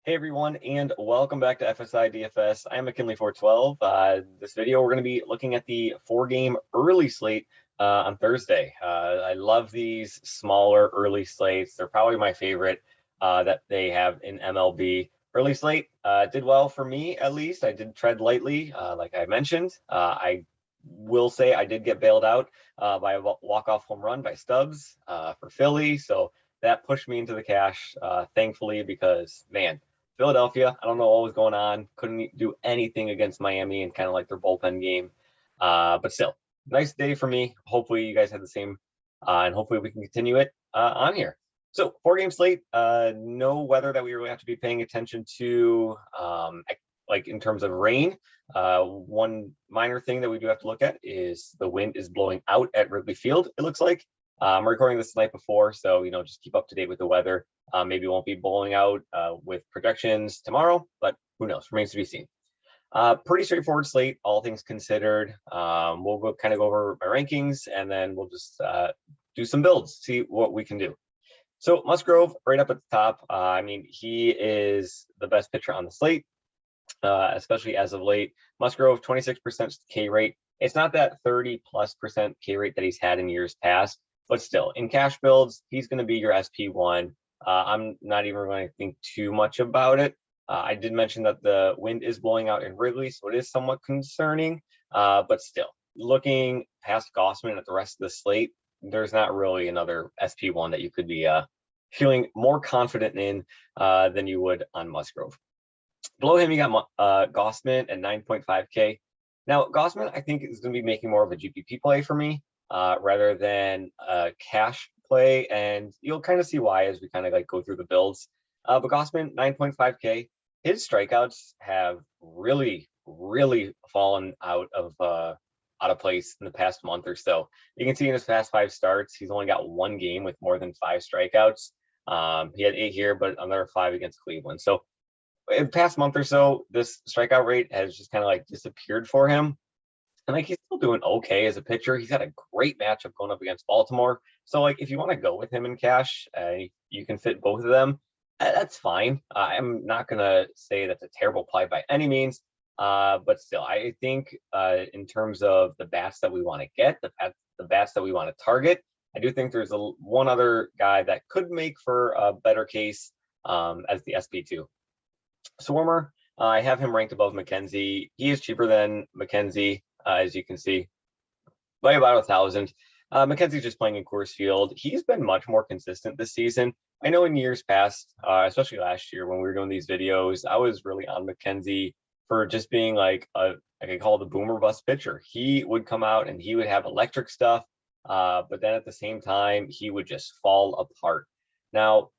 Hey everyone, and welcome back to FSi DFS. I'm McKinley412. This video, we're going to be looking at the 4-game early slate on Thursday. I love these smaller early slates. They're probably my favorite that they have in MLB. Early slate did well for me, at least. I did tread lightly, like I mentioned. I will say I did get bailed out by a walk-off home run by Stubbs for Philly, so that pushed me into the cash, thankfully, because, man, Philadelphia, I don't know what was going on. Couldn't do anything against Miami and kind of like their bullpen game. But still, nice day for me. Hopefully you guys had the same, and hopefully we can continue it on here. So 4-game slate, no weather that we really have to be paying attention to, like in terms of rain. One minor thing that we do have to look at is the wind is blowing out at Wrigley Field, it looks like. I'm recording this the night before, so, just keep up to date with the weather. Maybe won't be blowing out with projections tomorrow, but who knows? Remains to be seen. Pretty straightforward slate, all things considered. We'll go over my rankings, and then we'll just do some builds, see what we can do. So Musgrove, right up at the top. He is the best pitcher on the slate, especially as of late. Musgrove, 26% K rate. It's not that 30+% K rate that he's had in years past, but still, in cash builds, he's going to be your SP1. I'm not even going to think too much about it. I did mention that the wind is blowing out in Wrigley, so it is somewhat concerning. But still, looking past Gossman at the rest of the slate, there's not really another SP1 that you could be feeling more confident in than you would on Musgrove. Below him, you got Gossman at 9.5K. Now, Gossman, I think, is going to be making more of a GPP play for me rather than a cash play, and you'll kind of see why as we kind of go through the builds. But Gossman, 9.5K. His strikeouts have really fallen out of place in the past month or so. You can see in his past 5 starts, he's only got 1 game with more than 5 strikeouts. He had 8 here, but another 5 against Cleveland. So in the past month or so, this strikeout rate has just kind of disappeared for him. And he's still doing okay as a pitcher. He's had a great matchup going up against Baltimore. So if you want to go with him in cash, you can fit both of them. That's fine. I'm not gonna say that's a terrible play by any means, but still, I think in terms of the bats that we want to get, the bats that we want to target, I do think there's one other guy that could make for a better case as the SP2. Swarmer, I have him ranked above McKenzie. He is cheaper than McKenzie, as you can see, by about 1,000. McKenzie's just playing in Coors Field. He's been much more consistent this season. I know in years past, especially last year when we were doing these videos, I was really on McKenzie for just being I could call it a boomer bust pitcher. He would come out and he would have electric stuff, but then at the same time, he would just fall apart. Now,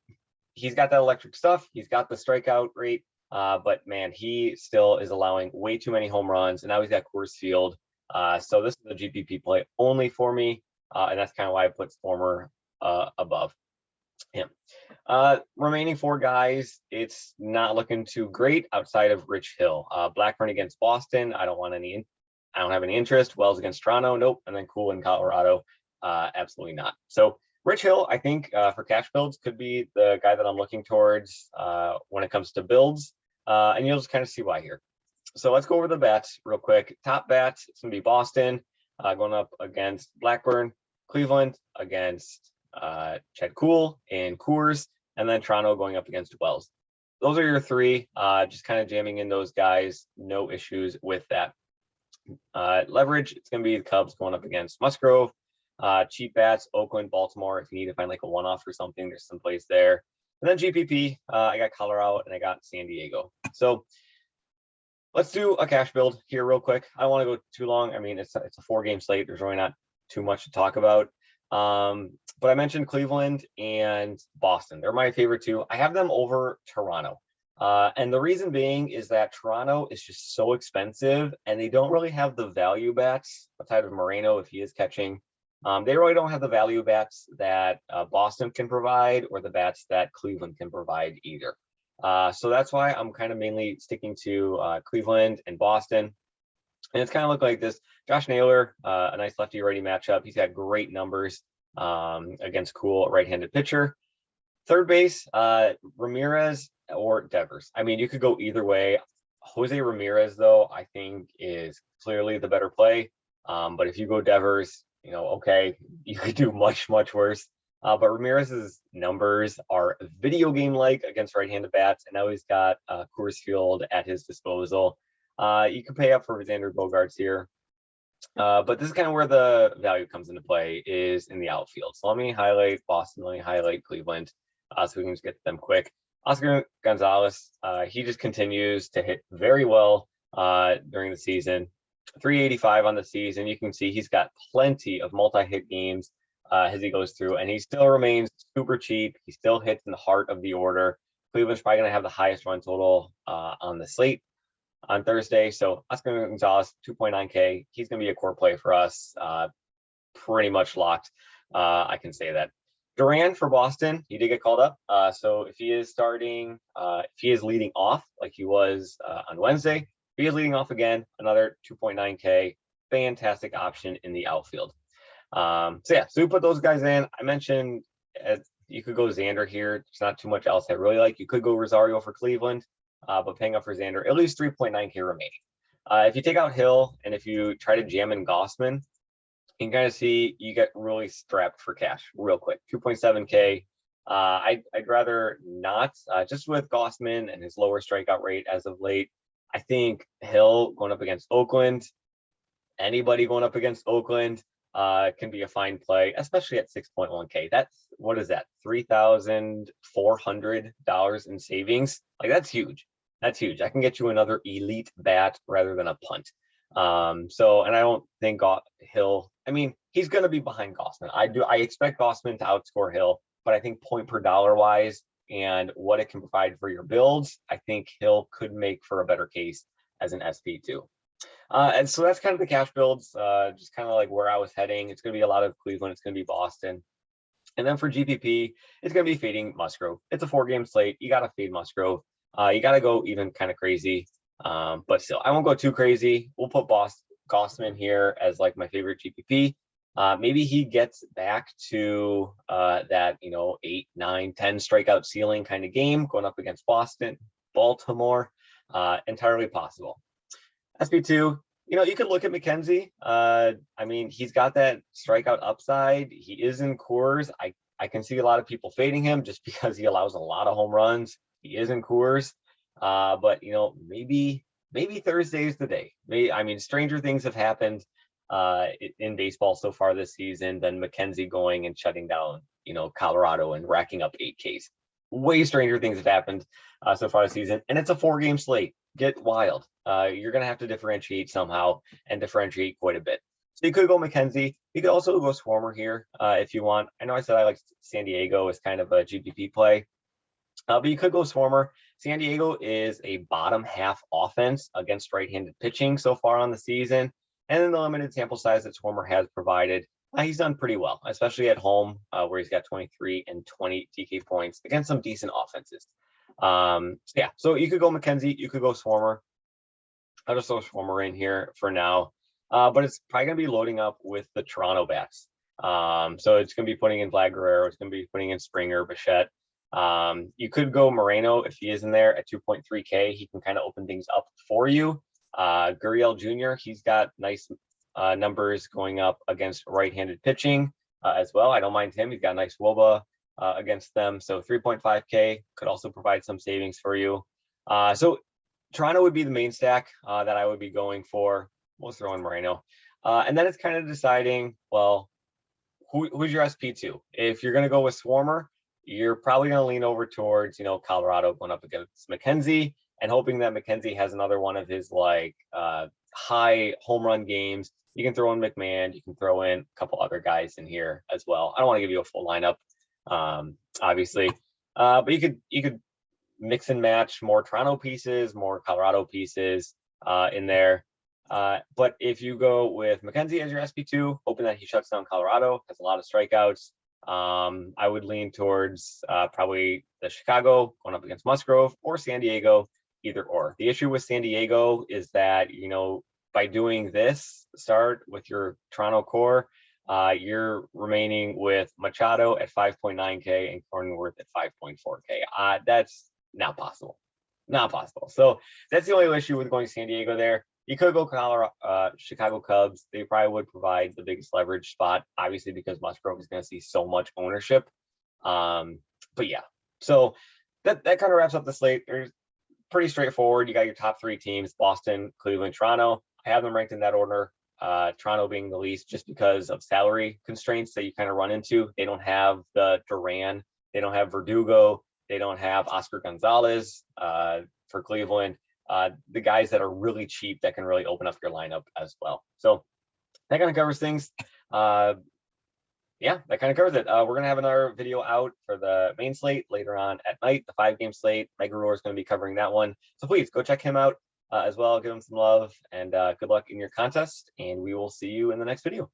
he's got that electric stuff. He's got the strikeout rate. But man, he still is allowing way too many home runs, and now he's at Coors Field. So this is a GPP play only for me, and that's kind of why I put Swarmer above him. Remaining 4 guys, it's not looking too great outside of Rich Hill. Blackburn against Boston, I don't have any interest. Wells against Toronto, nope. And then Cool in Colorado, absolutely not. So Rich Hill, I think for cash builds could be the guy that I'm looking towards when it comes to builds. And you'll just kind of see why here. So let's go over the bats real quick. Top bats, it's going to be Boston going up against Blackburn, Cleveland against Chad Kuhl in Coors, and then Toronto going up against Wells. Those are your 3. Just kind of jamming in those guys. No issues with that. Leverage, it's going to be the Cubs going up against Musgrove. Cheap bats, Oakland, Baltimore. If you need to find a one-off or something, there's some place there. And then GPP, I got Colorado and I got San Diego. So let's do a cash build here real quick. I don't want to go too long. It's a 4-game slate. There's really not too much to talk about. But I mentioned Cleveland and Boston. They're my favorite 2. I have them over Toronto. And the reason being is that Toronto is just so expensive and they don't really have the value bats outside of Moreno if he is catching. They really don't have the value bats that Boston can provide or the bats that Cleveland can provide either. So that's why I'm kind of mainly sticking to Cleveland and Boston. And it's kind of looked like this. Josh Naylor, a nice lefty-righty matchup. He's got great numbers against Cool right-handed pitcher. Third base, Ramirez, or Devers. I mean, you could go either way. Jose Ramirez, though, I think is clearly the better play. But if you go Devers, okay, you could do much, much worse. But Ramirez's numbers are video game-like against right-handed bats, and now he's got Coors Field at his disposal. You can pay up for Xander Bogaerts here. But this is kind of where the value comes into play, is in the outfield. So let me highlight Boston, let me highlight Cleveland, so we can just get to them quick. Oscar Gonzalez, he just continues to hit very well during the season. 385 on the season. You can see he's got plenty of multi-hit games as he goes through, and he still remains super cheap. He still hits in the heart of the order. Cleveland's probably going to have the highest run total on the slate on Thursday. So Oscar Gonzalez, 2.9K. He's going to be a core play for us. Pretty much locked. I can say that. Duran for Boston, he did get called up. So if he is starting, if he is leading off like he was on Wednesday, if he is leading off again, another 2.9K. Fantastic option in the outfield. So we put those guys in. I mentioned you could go Xander here. There's not too much else I really like. You could go Rosario for Cleveland. But paying up for Xander, at least 3.9K remaining. If you take out Hill and if you try to jam in Gossman, you can kind of see you get really strapped for cash real quick. 2.7K. I'd rather not, just with Gossman and his lower strikeout rate as of late. I think Hill going up against Oakland, anybody going up against Oakland can be a fine play, especially at 6.1K. That's, what is that? $3,400 in savings. Like, that's huge. That's huge. I can get you another elite bat rather than a punt. And I don't think Hill, I mean, he's going to be behind Gossman. I expect Gossman to outscore Hill, but I think point per dollar wise and what it can provide for your builds, I think Hill could make for a better case as an SP2. And so that's kind of the cash builds, just kind of like where I was heading. It's going to be a lot of Cleveland. It's going to be Boston. And then for GPP, it's going to be fading Musgrove. It's a 4-game slate. You got to fade Musgrove. You got to go even kind of crazy. But still, I won't go too crazy. We'll put Gossman here as like my favorite GPP. Maybe he gets back to that, 8, 9, 10 strikeout ceiling kind of game going up against Baltimore. Entirely possible. SP2, you could look at McKenzie. I mean, he's got that strikeout upside. He is in Coors. I can see a lot of people fading him just because he allows a lot of home runs. He is in Coors. But maybe Thursday is the day. Stranger things have happened in baseball so far this season than McKenzie going and shutting down, Colorado and racking up 8Ks. Way stranger things have happened so far this season, and it's a 4-game slate. Get wild. You're gonna have to differentiate somehow and differentiate quite a bit. So you could go McKenzie. You could also go Swarmer here if you want. I know I said I like San Diego as kind of a GPP play. But you could go Swarmer. San Diego is a bottom half offense against right-handed pitching so far on the season. And in the limited sample size that Swarmer has provided, he's done pretty well, especially at home where he's got 23 and 20 DK points against some decent offenses. So you could go McKenzie. You could go Swarmer. I'll just throw Swarmer in here for now. But it's probably going to be loading up with the Toronto bats. So it's going to be putting in Vlad Guerrero. It's going to be putting in Springer, Bichette. You could go Moreno if he is in there at 2.3K. He can kind of open things up for you. Gurriel Jr., he's got nice numbers going up against right-handed pitching as well. I don't mind him. He's got a nice WOBA against them. So 3.5K could also provide some savings for you. So Toronto would be the main stack that I would be going for. We'll throw in Moreno. And then it's kind of deciding, well, who's your SP2? If you're going to go with Swarmer, you're probably going to lean over towards, Colorado going up against McKenzie and hoping that McKenzie has another one of his high home run games. You can throw in McMahon. You can throw in a couple other guys in here as well. I don't want to give you a full lineup, obviously, but you could mix and match more Toronto pieces, more Colorado pieces in there. But if you go with McKenzie as your SP2, hoping that he shuts down Colorado, has a lot of strikeouts, I would lean towards probably the Chicago going up against Musgrove or San Diego, either or. The issue with San Diego is that, by doing this start with your Toronto core, you're remaining with Machado at 5.9K and Cronenworth at 5.4K. not possible. Not possible. So that's the only issue with going San Diego there. You could go Chicago Cubs. They probably would provide the biggest leverage spot, obviously, because Musgrove is going to see so much ownership. But yeah, so that kind of wraps up the slate. There's pretty straightforward. You got your top three teams: Boston, Cleveland, Toronto. I have them ranked in that order. Toronto being the least, just because of salary constraints that you kind of run into. They don't have the Duran. They don't have Verdugo. They don't have Oscar Gonzalez for Cleveland. The guys that are really cheap that can really open up your lineup as well. So that kind of covers things. Yeah, that kind of covers it. We're going to have another video out for the main slate later on at night, the 5-game slate. Mega Roar is going to be covering that one. So please go check him out as well. Give him some love, and good luck in your contest. And we will see you in the next video.